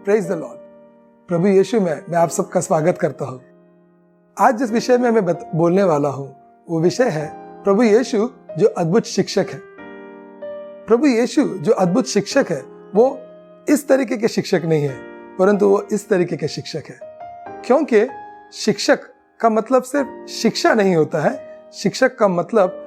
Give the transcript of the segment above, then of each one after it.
Praise the Lord. प्रभु यीशु में मैं आप सबका स्वागत करता हूँ। आज जिस विषय में मैं बोलने वाला हूँ वो विषय है प्रभु यीशु जो अद्भुत शिक्षक है। प्रभु यीशु जो अद्भुत शिक्षक है वो इस तरीके के शिक्षक नहीं है, परंतु वो इस तरीके के शिक्षक है। क्योंकि शिक्षक का मतलब सिर्फ शिक्षा नहीं होता है, शिक्षक का मतलब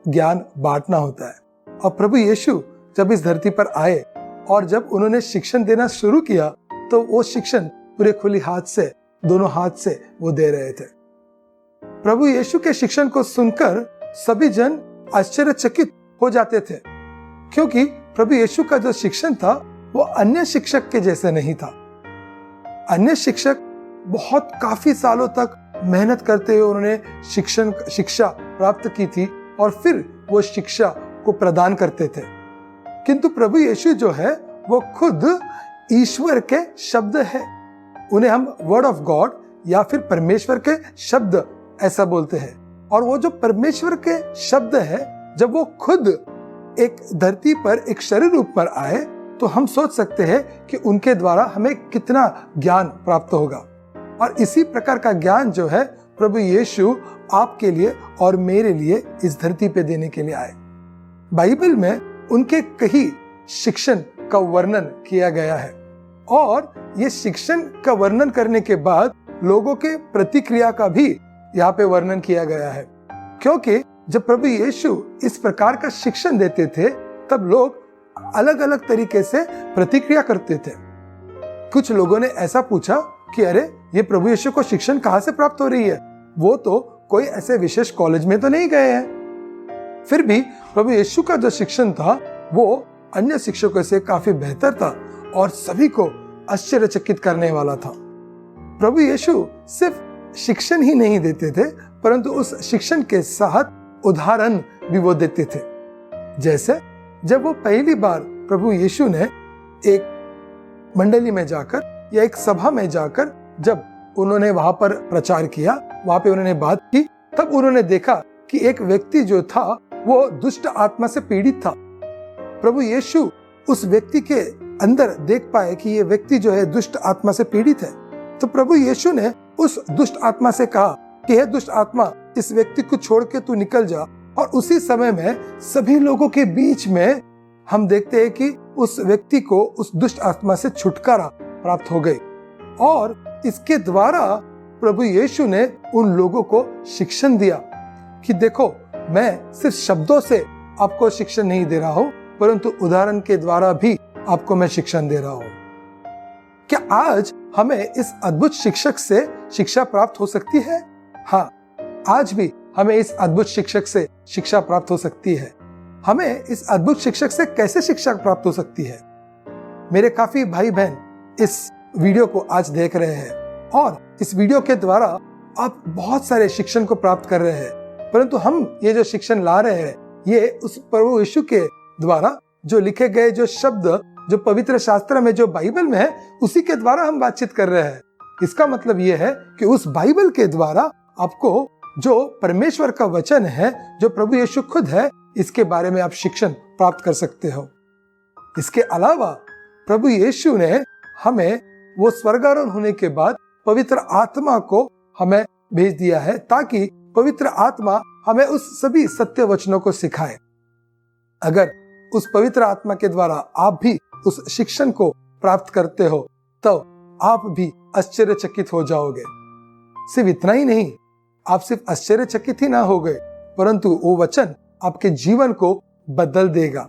ज्ञान बांटना होता है। और प्रभु यीशु जब इस धरती पर आए और जब उन्होंने शिक्षण देना शुरू किया तो वो शिक्षण पूरे खुली हाथ से, दोनों हाथ से वो दे रहे थे। प्रभु यीशु के शिक्षण को सुनकर सभी जन आश्चर्यचकित हो जाते थे, क्योंकि प्रभु यीशु का जो शिक्षण था वो अन्य शिक्षक के जैसे नहीं था। अन्य शिक्षक बहुत काफी सालों तक मेहनत करते हुए उन्होंने शिक्षा प्राप्त की थी और फिर वो शिक्षा को प्रदान करते थे। किंतु प्रभु यीशु जो है वो खुद ईश्वर के शब्द है। उन्हें हम वर्ड ऑफ गॉड या फिर परमेश्वर के शब्द ऐसा बोलते हैं। और वो जो परमेश्वर के शब्द है, जब वो खुद एक धरती पर एक शरीर रूप पर आए तो हम सोच सकते हैं कि उनके द्वारा हमें कितना ज्ञान प्राप्त होगा। और इसी प्रकार का ज्ञान जो है प्रभु यीशु आपके लिए और मेरे लिए इस धरती पे देने के लिए आए। बाइबल में उनके कई शिक्षण का वर्णन किया गया है और ये शिक्षण का वर्णन करने के बाद लोगों के प्रतिक्रिया का भी यहाँ पे वर्णन किया गया है। क्योंकि जब प्रभु यीशु इस प्रकार का शिक्षण देते थे तब लोग अलग अलग तरीके से प्रतिक्रिया करते थे। कुछ लोगों ने ऐसा पूछा कि अरे ये प्रभु यीशु को शिक्षण कहाँ से प्राप्त हो रही है, वो तो कोई ऐसे विशेष कॉलेज में तो नहीं गए हैं। फिर भी प्रभु यीशु का जो शिक्षण था वो अन्य शिक्षकों से काफी बेहतर था और सभी को आश्चर्यचकित करने वाला था। प्रभु यीशु सिर्फ शिक्षण ही नहीं देते थे, परंतु उस शिक्षण के साथ उदाहरण भी वो देते थे। जैसे जब वो पहली बार प्रभु यीशु ने एक मंडली में जाकर या एक सभा में जाकर जब उन्होंने वहां पर प्रचार किया, वहां पे उन्होंने बात की, तब उन्होंने देखा कि एक व्यक्ति जो था वो दुष्ट आत्मा से पीड़ित था। प्रभु यीशु उस व्यक्ति के अंदर देख पाए कि ये व्यक्ति जो है दुष्ट आत्मा से पीड़ित है। तो प्रभु यीशु ने उस दुष्ट आत्मा से कहा कि हे दुष्ट आत्मा, इस व्यक्ति को छोड़ के तू निकल जा। और उसी समय में सभी लोगों के बीच में हम देखते हैं कि उस व्यक्ति को उस दुष्ट आत्मा से छुटकारा प्राप्त हो गई। और इसके द्वारा प्रभु यीशु ने उन लोगों को शिक्षण दिया कि देखो, मैं सिर्फ शब्दों से आपको शिक्षण नहीं दे रहा हूं, परंतु उदाहरण के द्वारा भी आपको मैं शिक्षण दे रहा हूं। क्या आज हमें इस अद्भुत शिक्षक से शिक्षा प्राप्त हो सकती है? हाँ, आज भी हमें इस अद्भुत शिक्षक से शिक्षा प्राप्त हो सकती है। हमें इस अद्भुत शिक्षक से कैसे शिक्षा प्राप्त हो सकती है? मेरे काफी भाई बहन इस वीडियो को आज देख रहे हैं और इस वीडियो के द्वारा आप बहुत सारे शिक्षण को प्राप्त कर रहे हैं, परंतु हम ये जो शिक्षण ला रहे हैं ये उस प्रभु यीशु के द्वारा जो लिखे गए जो शब्द जो पवित्र शास्त्र में जो बाइबल में है उसी के द्वारा हम बातचीत कर रहे हैं। इसका मतलब ये है कि उस बाइबल के द्वारा आपको जो परमेश्वर का वचन है, जो प्रभु यीशु खुद है, इसके बारे में आप शिक्षण प्राप्त कर सकते हो। इसके अलावा प्रभु यीशु ने हमें वो स्वर्गारोहण होने के बाद पवित्र आत्मा को हमें भेज दिया है ताकि पवित्र आत्मा हमें उस सभी सत्य वचनों को सिखाए। अगर उस पवित्र आत्मा के द्वारा आप भी उस शिक्षण को प्राप्त करते हो तो आप भी आश्चर्यचकित हो जाओगे। सिर्फ इतना ही नहीं, आप सिर्फ आश्चर्यचकित ही ना हो गए, परंतु वो वचन आपके जीवन को बदल देगा।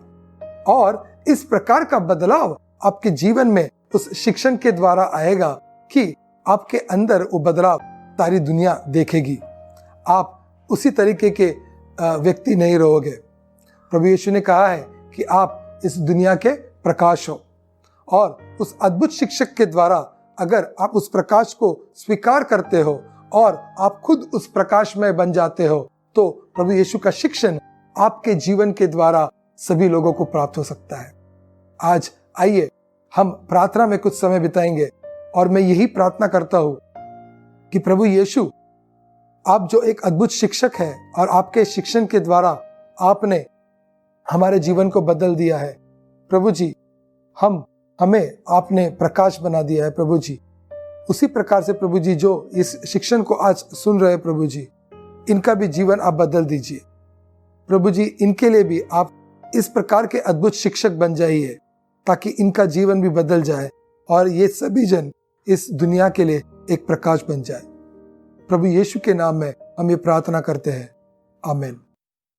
और इस प्रकार का बदलाव आपके जीवन में उस शिक्षण के द्वारा आएगा कि आपके अंदर वो बदलाव सारी दुनिया देखेगी। आप उसी तरीके के व्यक्ति नहीं रहोगे। प्रभु यीशु ने कहा है कि आप इस दुनिया के प्रकाश हो और उस अद्भुत शिक्षक के द्वारा अगर आप उस प्रकाश को स्वीकार करते हो और आप खुद उस प्रकाश में बन जाते हो तो प्रभु यीशु का शिक्षण आपके जीवन के द्वारा सभी लोगों को प्राप्त हो सकता है। आज आइए हम प्रार्थना में कुछ समय बिताएंगे और मैं यही प्रार्थना करता हूं कि प्रभु यीशु, आप जो एक अद्भुत शिक्षक है और आपके शिक्षण के द्वारा आपने हमारे जीवन को बदल दिया है, प्रभु जी, हम हमें आपने प्रकाश बना दिया है प्रभु जी। उसी प्रकार से प्रभु जी जो इस शिक्षण को आज सुन रहे हैं प्रभु जी, इनका भी जीवन आप बदल दीजिए प्रभु जी। इनके लिए भी आप इस प्रकार के अद्भुत शिक्षक बन जाइए ताकि इनका जीवन भी बदल जाए और ये सभी जन इस दुनिया के लिए एक प्रकाश बन जाए। प्रभु यीशु के नाम में हम ये प्रार्थना करते हैं, आमीन।